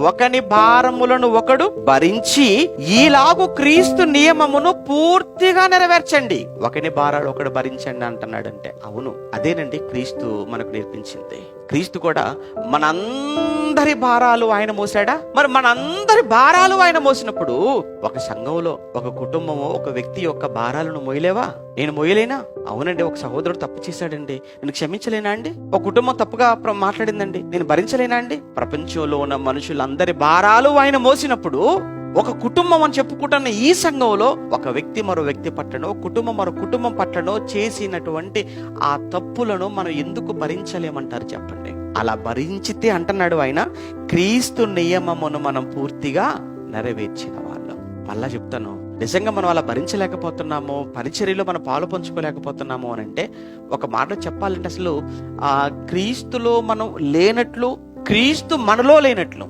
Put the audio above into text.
ఒకని భారములను ఒకడు భరించి ఈలాగు క్రీస్తు నియమమును పూర్తిగా నెరవేర్చండి. ఒకని భారాలు ఒకడు భరించండి అంటున్నాడంటే అవును, అదేనండి క్రీస్తు మనకు నేర్పించింది. క్రీస్తు కూడా మనందరి భారాలు ఆయన మోసాడా? మరి మనందరి భారాలు ఆయన మోసినప్పుడు ఒక సంఘంలో ఒక కుటుంబము ఒక వ్యక్తి యొక్క భారాలను మోయలేవా? నేను మోయలేనా? అవునండి. ఒక సహోదరుడు తప్పు చేశాడండి, నేను క్షమించలేనా అండి? ఒక కుటుంబం తప్పుగా మాట్లాడిందండి, నేను భరించలేనా అండి? ప్రపంచంలో ఉన్న మనుషులందరి భారాలు ఆయన మోసినప్పుడు ఒక కుటుంబం అని చెప్పుకుంటున్న ఈ సంఘంలో ఒక వ్యక్తి మరో వ్యక్తి పట్లనో, కుటుంబం మరో కుటుంబం పట్లనో చేసినటువంటి ఆ తప్పులను మనం ఎందుకు భరించలేమంటారు చెప్పండి? అలా భరించితే అంటున్నాడు ఆయన, క్రీస్తు నియమమును మనం పూర్తిగా నెరవేర్చిన వాళ్ళం. మళ్ళా చెప్తాను, నిజంగా మనం అలా భరించలేకపోతున్నాము, పరిచర్యలో మనం పాలు పంచుకోలేకపోతున్నాము అని అంటే, ఒక మాట చెప్పాలంటే అసలు క్రీస్తులో మనం లేనట్లు, క్రీస్తు మనలో లేనట్లు.